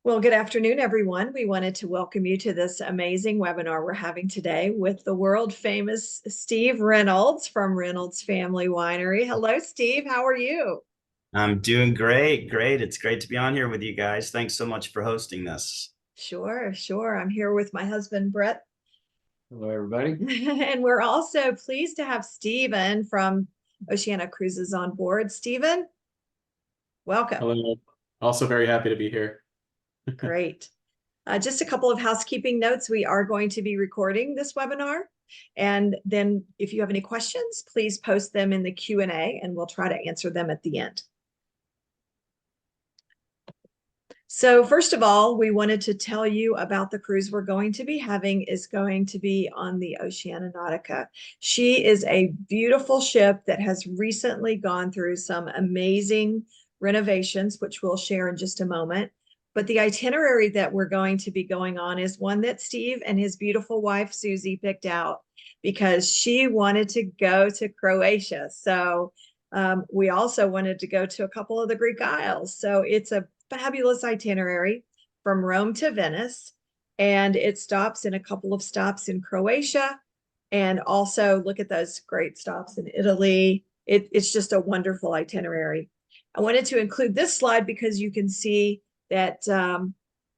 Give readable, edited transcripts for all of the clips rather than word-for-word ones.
Well, good afternoon, everyone. We wanted to welcome you to this amazing webinar we're having today with the world famous Steve Reynolds from Reynolds Family Winery. Hello, Steve. How are you? I'm doing great. Great. It's great to be on here with you guys. Thanks so much for hosting this. Sure, sure. I'm here with my husband, Brett. Hello, everybody. And we're also pleased to have Stephen from Oceania Cruises on board. Stephen, welcome. Hello. Also very happy to be here. Great. Just a couple of housekeeping notes. We are going to be recording this webinar. And then if you have any questions, please post them in the Q&A and we'll try to answer them at the end. So first of all, we wanted to tell you about the cruise we're going to be having is going to be on the Oceania Nautica. She is a beautiful ship that has recently gone through some amazing renovations, which we'll share in just a moment. But the itinerary that we're going to be going on is one that Steve and his beautiful wife, Susie, picked out because she wanted to go to Croatia. So we also wanted to go to a couple of the Greek Isles. So it's a fabulous itinerary from Rome to Venice. And it stops in a couple of stops in Croatia. And also look at those great stops in Italy. It's just a wonderful itinerary. I wanted to include this slide because you can see that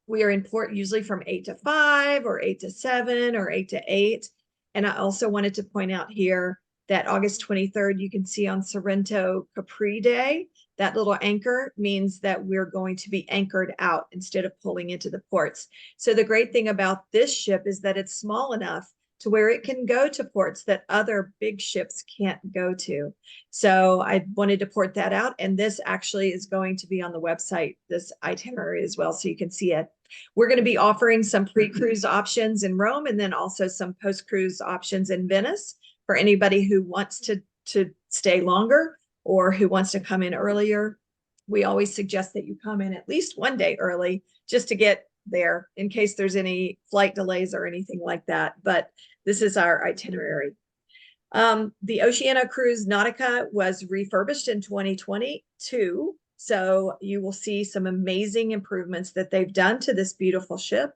we are in port usually from 8 to 5 or 8 to 7 or 8 to 8. And I also wanted to point out here that August 23rd, you can see on Sorrento Capri Day, that little anchor means that we're going to be anchored out instead of pulling into the ports. So the great thing about this ship is that it's small enough to where it can go to ports that other big ships can't go to. So I wanted to port that out. And this actually is going to be on the website, this itinerary as well, so you can see it. We're going to be offering some pre-cruise options in Rome and then also some post-cruise options in Venice for anybody who wants to stay longer or who wants to come in earlier. We always suggest that you come in at least one day early just to get there in case there's any flight delays or anything like that. But this is our itinerary. The Oceania Cruise Nautica was refurbished in 2022. So you will see some amazing improvements that they've done to this beautiful ship.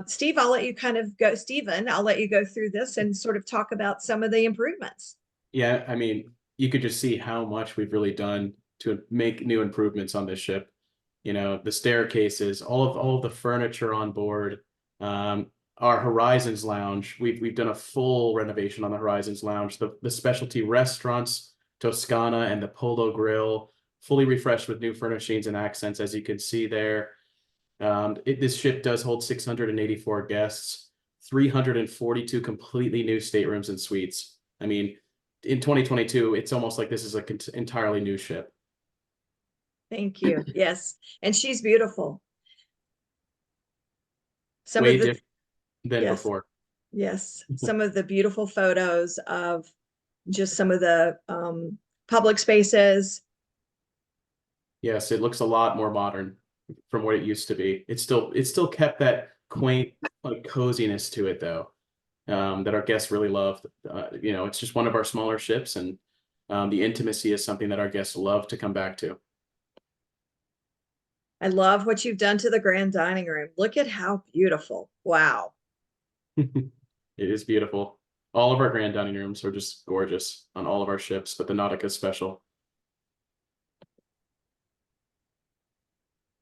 Steve, I'll let you kind of go, Stephen, I'll let you go through this and sort of talk about some of the improvements. Yeah, I mean, you could just see how much we've really done to make new improvements on this ship. You know, the staircases, all of the furniture on board, our Horizons Lounge. We've done a full renovation on the Horizons Lounge. The specialty restaurants, Toscana and the Polo Grill, fully refreshed with new furnishings and accents, as you can see there. This ship does hold 684 guests, 342 completely new staterooms and suites. I mean, in 2022, it's almost like this is an entirely new ship. Thank you. Yes. And she's beautiful. Some Way of the different than yes, before. yes. Some of the beautiful photos of just some of the public spaces. Yes, it looks a lot more modern from what it used to be. It's still kept that quaint, like, coziness to it, though, that our guests really love. You know, it's just one of our smaller ships, and the intimacy is something that our guests love to come back to. I love what you've done to the grand dining room. Look at how beautiful. Wow. It is beautiful. All of our grand dining rooms are just gorgeous on all of our ships, but the Nautica is special.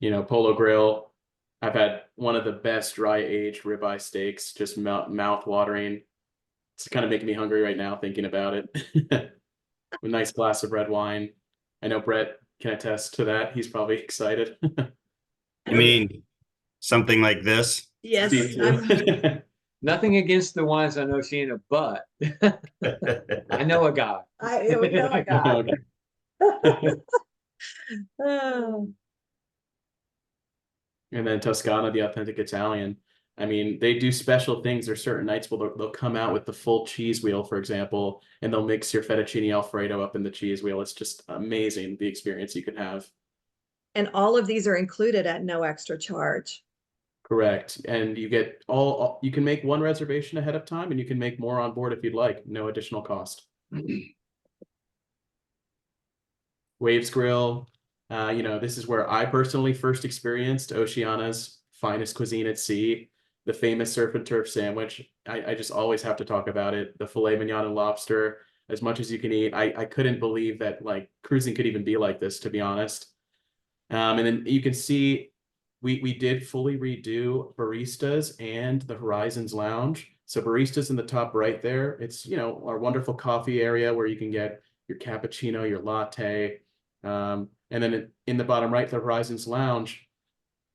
You know, Polo Grill, I've had one of the best dry aged ribeye steaks, just mouth watering. It's kind of making me hungry right now thinking about it. A nice glass of red wine. I know Brett can attest to that. He's probably excited. You mean something like this? Yes. Me too. Nothing against the wines on Oceania, but I know a guy. we know a guy. Oh. And then Toscana, the authentic Italian. I mean, they do special things. There's certain nights where they'll come out with the full cheese wheel, for example, and they'll mix your fettuccine Alfredo up in the cheese wheel. It's just amazing, the experience you can have. And all of these are included at no extra charge. Correct. And you get you can make one reservation ahead of time, and you can make more on board if you'd like, no additional cost. Waves Grill, You know, this is where I personally first experienced Oceania's finest cuisine at sea, the famous surf and turf sandwich. I just always have to talk about it. The filet mignon and lobster, as much as you can eat. I couldn't believe that like cruising could even be like this, to be honest. And then you can see we did fully redo baristas and the Horizons Lounge. So baristas in the top right there. It's, you know, our wonderful coffee area where you can get your cappuccino, your latte. And then in the bottom right, the Horizons Lounge.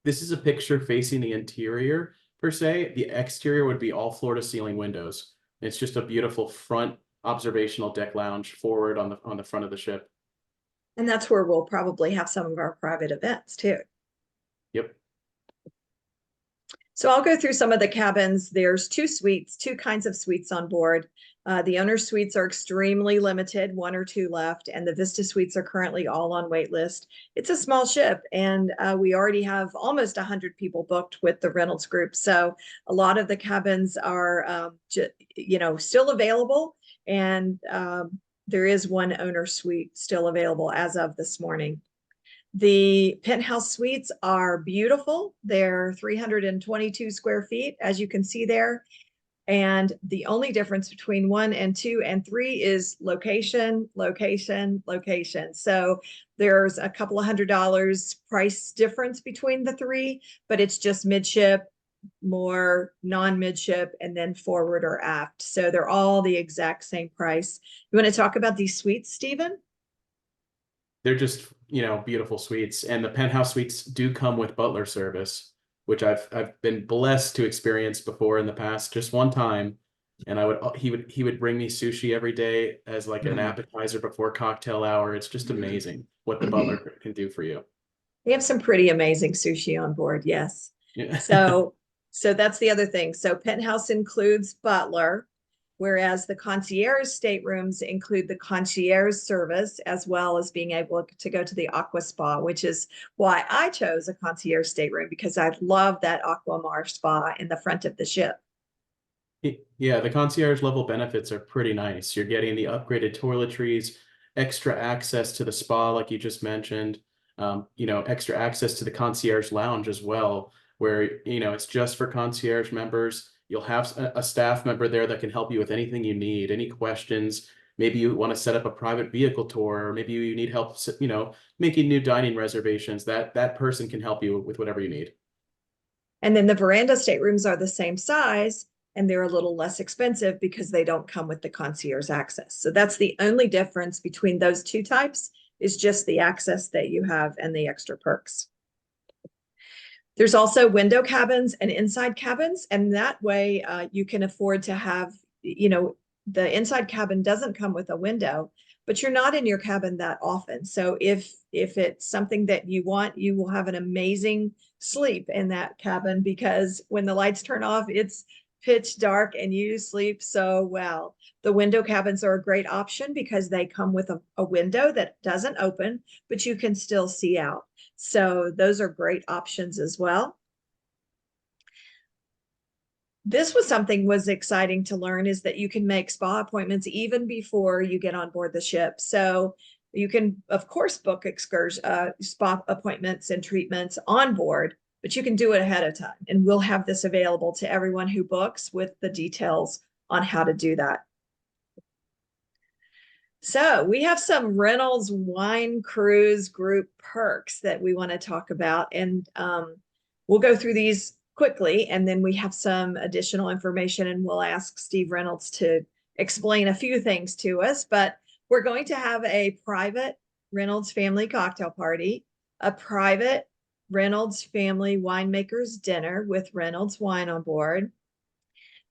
This is a picture facing the interior per se. The exterior would be all floor to ceiling windows. It's just a beautiful front observational deck lounge forward on the front of the ship. And that's where we'll probably have some of our private events too. Yep. So I'll go through some of the cabins. There's two kinds of suites on board. The owner suites are extremely limited, 1 or 2 left, and the Vista suites are currently all on wait list. It's a small ship, and we already have almost 100 people booked with the Reynolds group. So a lot of the cabins are, still available, and there is one owner suite still available as of this morning. The penthouse suites are beautiful. They're 322 square feet, as you can see there. And the only difference between 1 and 2 and 3 is location, location, location. So there's a couple of $100 price difference between the 3, but it's just midship, more non-midship, and then forward or aft. So they're all the exact same price. You want to talk about these suites, Stephen? They're just, you know, beautiful suites. And the penthouse suites do come with butler service, which I've been blessed to experience before in the past, just one time. And he would bring me sushi every day as like an appetizer before cocktail hour. It's just amazing what the butler can do for you. They have some pretty amazing sushi on board, yes. Yeah. So that's the other thing. So penthouse includes butler, whereas the concierge staterooms include the concierge service, as well as being able to go to the aqua spa, which is why I chose a concierge stateroom, because I love that Aquamar spa in the front of the ship. Yeah, the concierge level benefits are pretty nice. You're getting the upgraded toiletries, extra access to the spa, like you just mentioned, you know, extra access to the concierge lounge as well, where, you know, it's just for concierge members. You'll have a staff member there that can help you with anything you need, any questions. Maybe you want to set up a private vehicle tour, or maybe you need help, you know, making new dining reservations. That person can help you with whatever you need. And then the veranda staterooms are the same size, and they're a little less expensive because they don't come with the concierge access. So that's the only difference between those two types, is just the access that you have and the extra perks. There's also window cabins and inside cabins, and that way you can afford to have, you know, the inside cabin doesn't come with a window, but you're not in your cabin that often. So if it's something that you want, you will have an amazing sleep in that cabin, because when the lights turn off, it's pitch dark and you sleep so well. The window cabins are a great option because they come with a window that doesn't open, but you can still see out. So those are great options as well. This was exciting to learn, is that you can make spa appointments even before you get on board the ship. So you can, of course, book spa appointments and treatments on board, but you can do it ahead of time. And we'll have this available to everyone who books, with the details on how to do that. So we have some Reynolds Wine Cruise group perks that we want to talk about. And we'll go through these quickly, and then we have some additional information, and we'll ask Steve Reynolds to explain a few things to us. But we're going to have a private Reynolds family cocktail party, a private Reynolds family winemakers dinner with Reynolds wine on board.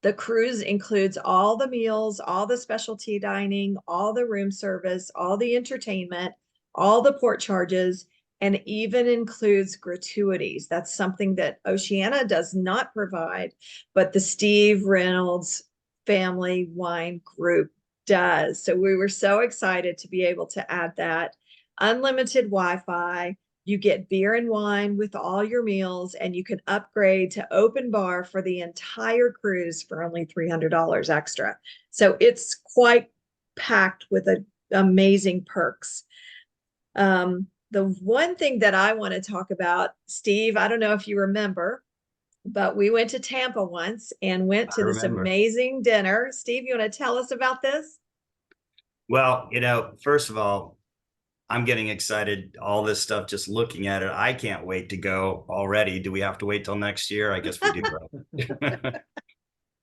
The cruise includes all the meals, all the specialty dining, all the room service, all the entertainment, all the port charges, and even includes gratuities. That's something that Oceania does not provide, but the Steve Reynolds Family Wine Group does. So we were so excited to be able to add that. Unlimited Wi-Fi. You get beer and wine with all your meals, and you can upgrade to open bar for the entire cruise for only $300 extra. So it's quite packed with amazing perks. the one thing that I want to talk about, Steve, I don't know if you remember, but we went to Tampa once and went I to this remember. amazing dinner. Steve, you want to tell us about this? Well, first of all, I'm getting excited. All this stuff, just looking at it, I can't wait to go already. Do we have to wait till next year? I guess we do. Right?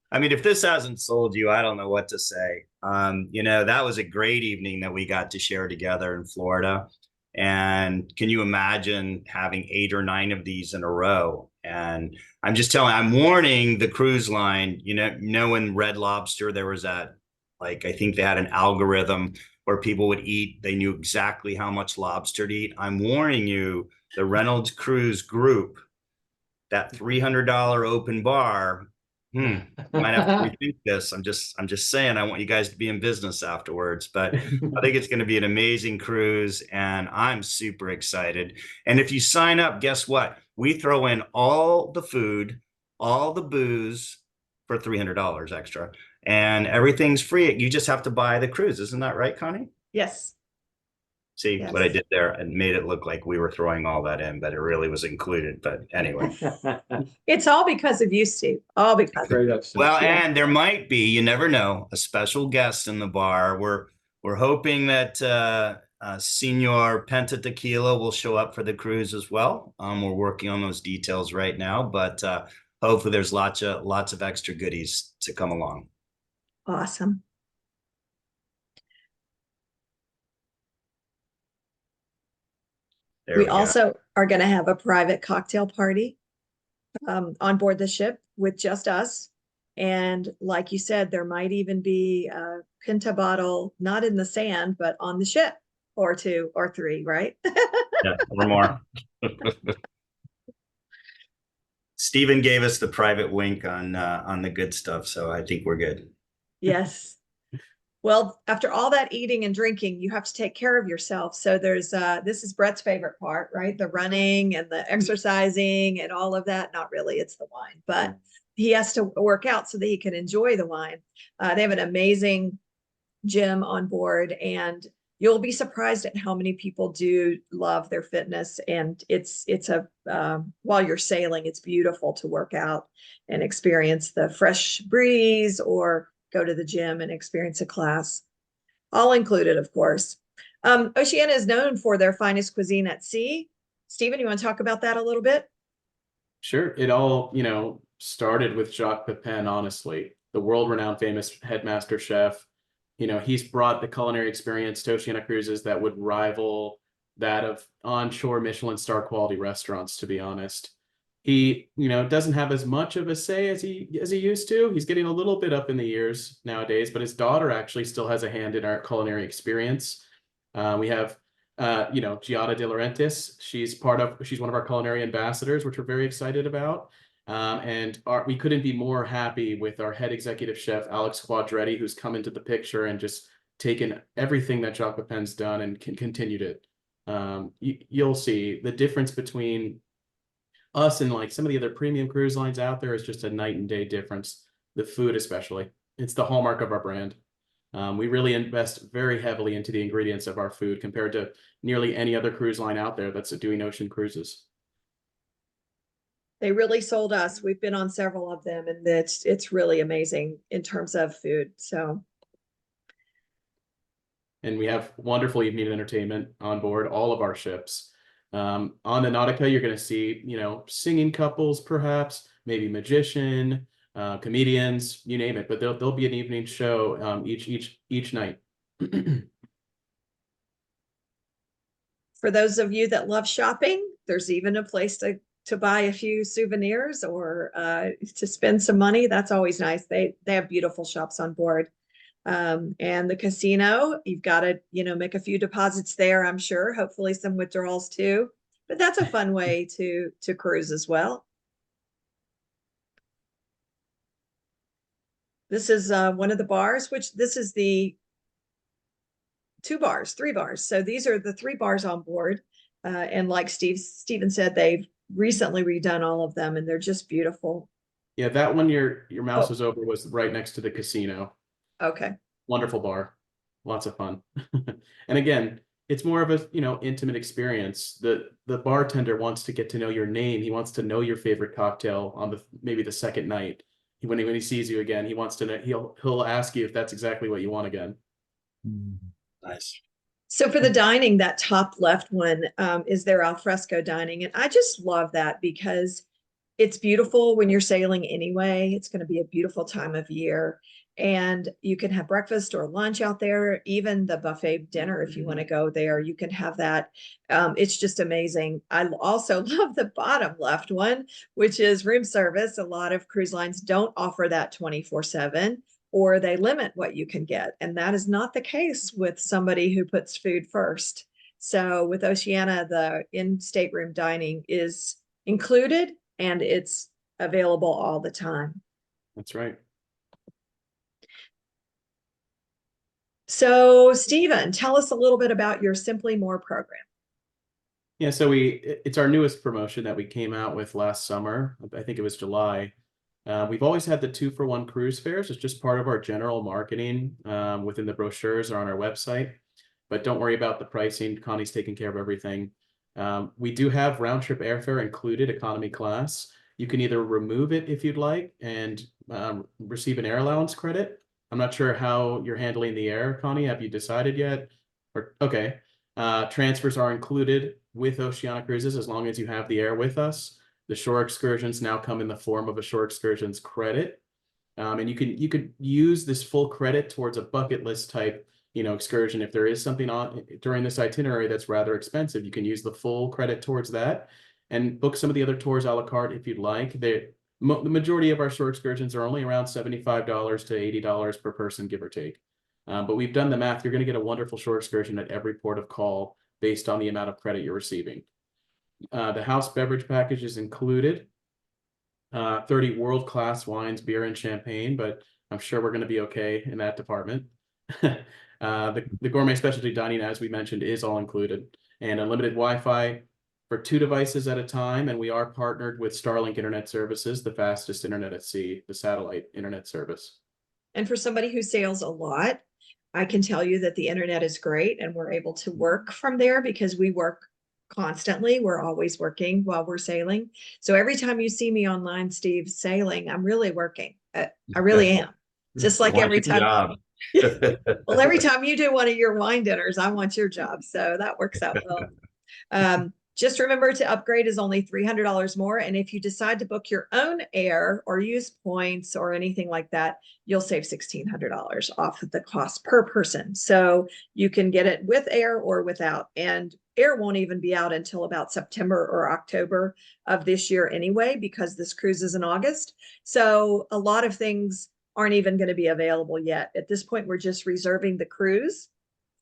I mean, if this hasn't sold you, I don't know what to say. That was a great evening that we got to share together in Florida. And can you imagine having 8 or 9 of these in a row? And I'm warning the cruise line, in Red Lobster, there was I think they had an algorithm where people would eat, they knew exactly how much lobster to eat. I'm warning you, the Reynolds Cruise group, that $300 open bar, might have to rethink this. I'm just saying, I want you guys to be in business afterwards, but I think it's going to be an amazing cruise and I'm super excited. And if you sign up, guess what? We throw in all the food, all the booze for $300 extra and everything's free. You just have to buy the cruise. Isn't that right, Connie? Yes. See Yes. what I did there and made it look like we were throwing all that in, but it really was included. But anyway. It's all because of you, Steve. All because of you. Well, and there might be, you never know, a special guest in the bar. We're hoping that Senor Penta Tequila will show up for the cruise as well. We're working on those details right now, but hopefully there's lots of extra goodies to come along. Awesome. There We we go. also are going to have a private cocktail party on board the ship with just us. And like you said, there might even be a Pinta bottle, not in the sand, but on the ship, or 2 or 3, right? Yeah, or more. Stephen gave us the private wink on the good stuff, so I think we're good. Yes. Well, after all that eating and drinking, you have to take care of yourself. So there's this is Brett's favorite part, right? The running and the exercising and all of that. Not really, it's the wine, but he has to work out so that he can enjoy the wine. They have an amazing gym on board, and you'll be surprised at how many people do love their fitness. And it's a while you're sailing, it's beautiful to work out and experience the fresh breeze or go to the gym and experience a class, all included, of course. Oceania is known for their finest cuisine at sea. Stephen, you want to talk about that a little bit? Sure. It all, started with Jacques Pepin, honestly, the world-renowned famous headmaster chef. He's brought the culinary experience to Oceania Cruises that would rival that of onshore Michelin star quality restaurants, to be honest. He, doesn't have as much of a say as he used to. He's getting a little bit up in the years nowadays, but his daughter actually still has a hand in our culinary experience. We have Giada De Laurentiis. She's one of our culinary ambassadors, which we're very excited about. And we couldn't be more happy with our head executive chef, Alex Quadretti, who's come into the picture and just taken everything that Jacques Pepin's done and continued it. You'll see the difference between us and like some of the other premium cruise lines out there is just a night and day difference. The food, especially, it's the hallmark of our brand. We really invest very heavily into the ingredients of our food compared to nearly any other cruise line out there that's doing ocean cruises. They really sold us. We've been on several of them, and it's really amazing in terms of food. So, and we have wonderful evening entertainment on board all of our ships. On the Nautica, you're going to see, singing couples, perhaps, maybe magician, comedians, you name it. But there'll be an evening show each night. for those of you that love shopping, there's even a place to buy a few souvenirs or to spend some money. That's always nice. They have beautiful shops on board. And the casino, you've got to, make a few deposits there, I'm sure, hopefully some withdrawals too. But that's a fun way to cruise as well. This is one of the bars, which this is the 3 bars. So these are the 3 bars on board. And like Stephen said, they've recently redone all of them and they're just beautiful. Yeah, that one your mouse was over was right next to the casino. Okay. Wonderful bar. Lots of fun. And again, it's more of a, intimate experience. The bartender wants to get to know your name. He wants to know your favorite cocktail on maybe the second night. When he sees you again, he wants to know, he'll ask you if that's exactly what you want again. Nice. So for the dining, that top left one is their alfresco dining. And I just love that because it's beautiful when you're sailing anyway. It's going to be a beautiful time of year. And you can have breakfast or lunch out there, even the buffet dinner if you want to go there. You can have that. It's just amazing. I also love the bottom left one, which is room service. A lot of cruise lines don't offer that 24/7, or they limit what you can get. And that is not the case with somebody who puts food first. So with Oceania, the in-stateroom dining is included and it's available all the time. That's right. So Stephen, tell us a little bit about your Simply More program. Yeah, so it's our newest promotion that we came out with last summer. I think it was July. We've always had the 2-for-1 cruise fares. It's just part of our general marketing within the brochures or on our website. But don't worry about the pricing. Connie's taking care of everything. We do have round trip airfare included, economy class. You can either remove it if you'd like and receive an air allowance credit. I'm not sure how you're handling the air, Connie. Have you decided yet? Okay. Transfers are included with Oceania Cruises as long as you have the air with us. The shore excursions now come in the form of a shore excursions credit. And you could use this full credit towards a bucket list type, excursion. If there is something on during this itinerary that's rather expensive, you can use the full credit towards that and book some of the other tours a la carte if you'd like. The majority of our shore excursions are only around $75 to $80 per person, give or take. But we've done the math. You're going to get a wonderful shore excursion at every port of call based on the amount of credit you're receiving. The house beverage package is included. 30 world-class wines, beer, and champagne, but I'm sure we're going to be okay in that department. The gourmet specialty dining, as we mentioned, is all included, and unlimited Wi-Fi for 2 devices at a time. And we are partnered with Starlink Internet Services, the fastest internet at sea, the satellite internet service. And for somebody who sails a lot, I can tell you that the internet is great and we're able to work from there because we work constantly. We're always working while we're sailing. So every time you see me online, Steve, sailing, I'm really working. I really am. Just like every time. Well, every time you do one of your wine dinners, I want your job. So that works out well. Just remember to upgrade is only $300 more. And if you decide to book your own air or use points or anything like that, you'll save $1,600 off of the cost per person. So you can get it with air or without. And air won't even be out until about September or October of this year anyway, because this cruise is in August. So a lot of things aren't even going to be available yet. At this point, we're just reserving the cruise.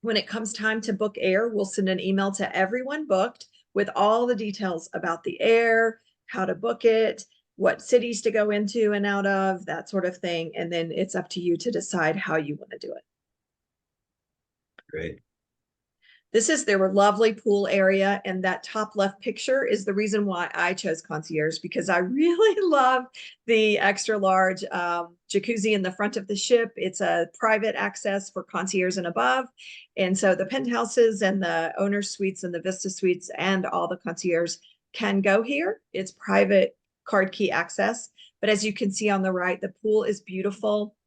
When it comes time to book air, we'll send an email to everyone booked with all the details about the air, how to book it, what cities to go into and out of, that sort of thing. And then it's up to you to decide how you want to do it. Great. This is their lovely pool area, and that top left picture is the reason why I chose concierge, because I really love the extra large jacuzzi in the front of the ship. It's a private access for concierge and above. And so the penthouses and the owner suites and the Vista suites and all the concierge can go here. It's private card key access. But as you can see on the right, the pool is beautiful.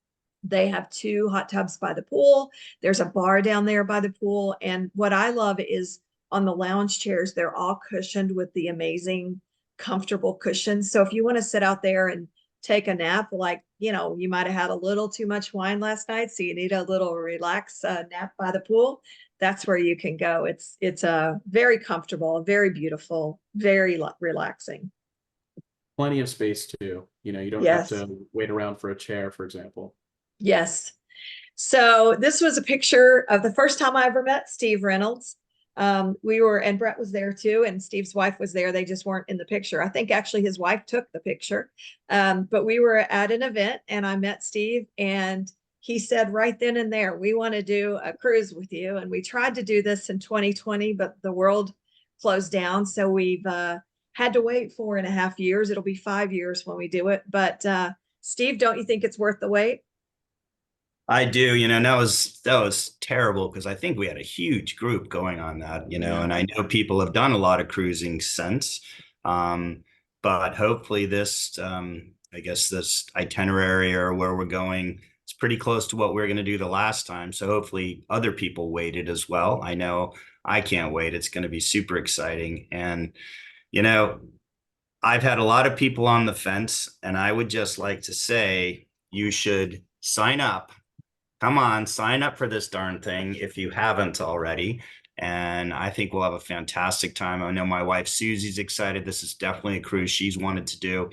They have 2 hot tubs by the pool. There's a bar down there by the pool. And what I love is on the lounge chairs, they're all cushioned with the amazing, comfortable cushions. So if you want to sit out there and take a nap, like, you might have had a little too much wine last night, so you need a little relax nap by the pool, that's where you can go. It's a very comfortable, very beautiful, very relaxing. Plenty of space too. You don't Yes. have to wait around for a chair, for example. Yes. So this was a picture of the first time I ever met Steve Reynolds. And Brett was there too, and Steve's wife was there. They just weren't in the picture. I think actually his wife took the picture. But we were at an event and I met Steve, and he said right then and there, we want to do a cruise with you. And we tried to do this in 2020, but the world closed down. So we've had to wait 4.5 years. It'll be 5 years when we do it. But Steve, don't you think it's worth the wait? I do, and that was terrible because I think we had a huge group going on that, Yeah. and I know people have done a lot of cruising since. Um, but hopefully I guess this itinerary or where we're going, it's pretty close to what we are going to do the last time. So hopefully other people waited as well. I know I can't wait. It's going to be super exciting. And, you know, I've had a lot of people on the fence, and I would just like to say you should sign up. Come on, sign up for this darn thing if you haven't already. And I think we'll have a fantastic time. I know my wife Susie's excited. This is definitely a cruise she's wanted to do.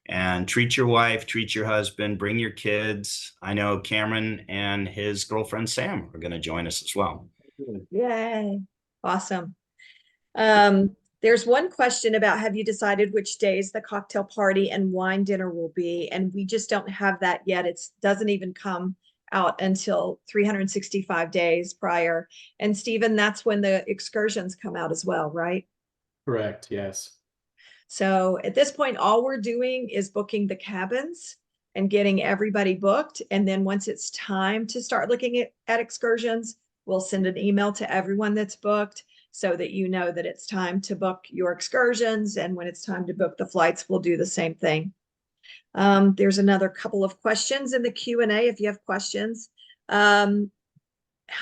And treat your wife, treat your husband, bring your kids. I know Cameron and his girlfriend Sam are going to join us as well. Yay. Awesome. There's one question about, have you decided which days the cocktail party and wine dinner will be? And we just don't have that yet. It doesn't even come out until 365 days prior. And Stephen, that's when the excursions come out as well, right? Correct, yes. So at this point, all we're doing is booking the cabins and getting everybody booked. And then once it's time to start looking at excursions, we'll send an email to everyone that's booked so that you know that it's time to book your excursions. And when it's time to book the flights, we'll do the same thing. There's another couple of questions in the Q&A if you have questions. How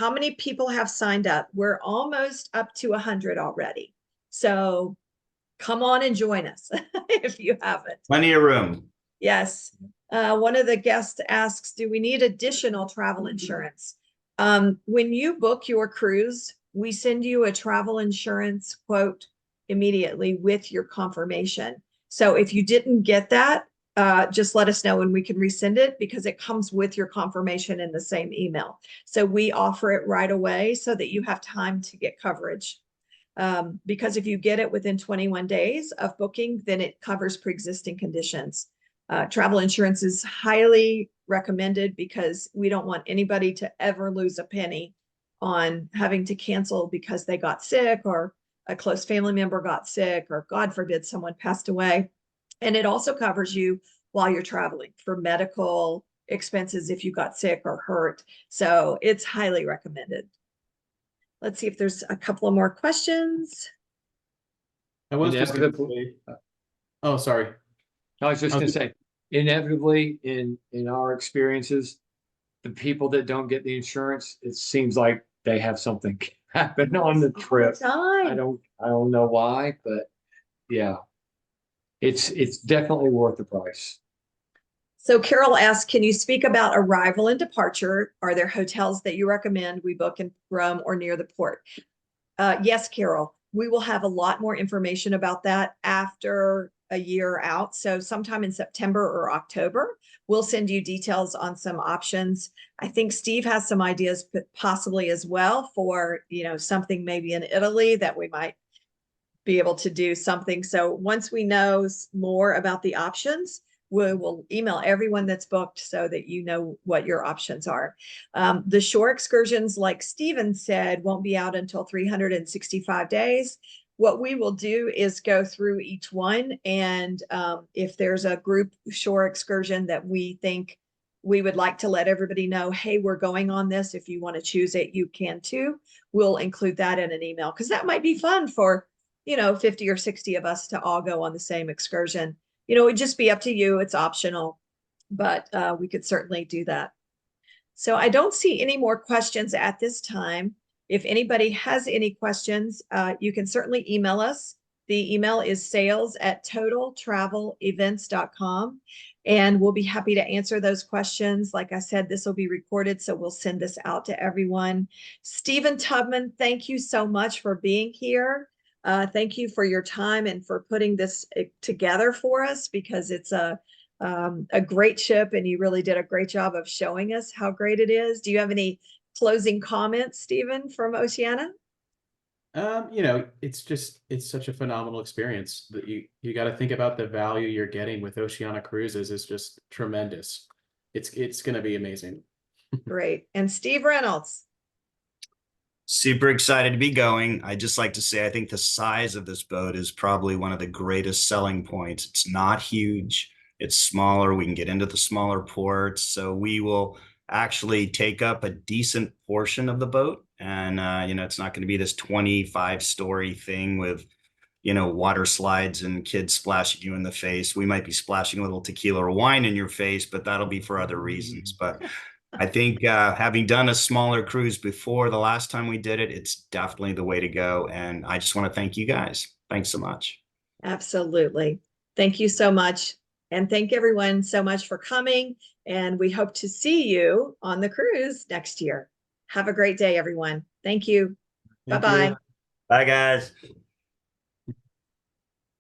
many people have signed up? We're almost up to 100 already. So come on and join us if you haven't. Plenty of room. Yes. One of the guests asks, do we need additional travel insurance? When you book your cruise, we send you a travel insurance quote immediately with your confirmation. So if you didn't get that, just let us know and we can resend it because it comes with your confirmation in the same email. So we offer it right away so that you have time to get coverage. Because if you get it within 21 days of booking, then it covers pre-existing conditions. Travel insurance is highly recommended because we don't want anybody to ever lose a penny on having to cancel because they got sick or a close family member got sick or God forbid someone passed away. And it also covers you while you're traveling for medical expenses if you got sick or hurt. So it's highly recommended. Let's see if there's a couple of more questions. I was just gonna Inevitably, say, oh, sorry. I was just I gonna was- say, inevitably in our experiences, the people that don't get the insurance, it seems like they have something happen on the trip. I Time. don't know why, but yeah. It's definitely worth the price. So Carol asked, can you speak about arrival and departure? Are there hotels that you recommend we book in Rome or near the port? Yes, Carol, we will have a lot more information about that after a year out. So sometime in September or October, we'll send you details on some options. I think Steve has some ideas possibly as well for, something maybe in Italy that we might be able to do something. So once we know more about the options, we will email everyone that's booked so that you know what your options are. The shore excursions, like Steven said, won't be out until 365 days. What we will do is go through each one. And if there's a group shore excursion that we think we would like to let everybody know, hey, we're going on this. If you want to choose it, you can too. We'll include that in an email because that might be fun for 50 or 60 of us to all go on the same excursion. It would just be up to you. It's optional, but we could certainly do that. So I don't see any more questions at this time. If anybody has any questions, you can certainly email us. The email is sales@totaltravelevents.com, and we'll be happy to answer those questions. Like I said, this will be recorded, so we'll send this out to everyone. Stephen Tubman, thank you so much for being here. Thank you for your time and for putting this together for us because it's a great ship and you really did a great job of showing us how great it is. Do you have any closing comments, Stephen, from Oceania? It's such a phenomenal experience that you got to think about the value you're getting with Oceania Cruises is just tremendous. It's going to be amazing. Great. And Steve Reynolds. Super excited to be going. I just like to say, I think the size of this boat is probably one of the greatest selling points. It's not huge. It's smaller. We can get into the smaller ports. So we will actually take up a decent portion of the boat. And, it's not going to be this 25-story thing with, water slides and kids splashing you in the face. We might be splashing a little tequila or wine in your face, but that'll be for other reasons. But I think having done a smaller cruise before the last time we did it, it's definitely the way to go. And I just want to thank you guys. Thanks so much. Absolutely. Thank you so much. And thank everyone so much for coming. And we hope to see you on the cruise next year. Have a great day, everyone. Thank you. Thank Bye-bye. you. Bye, guys.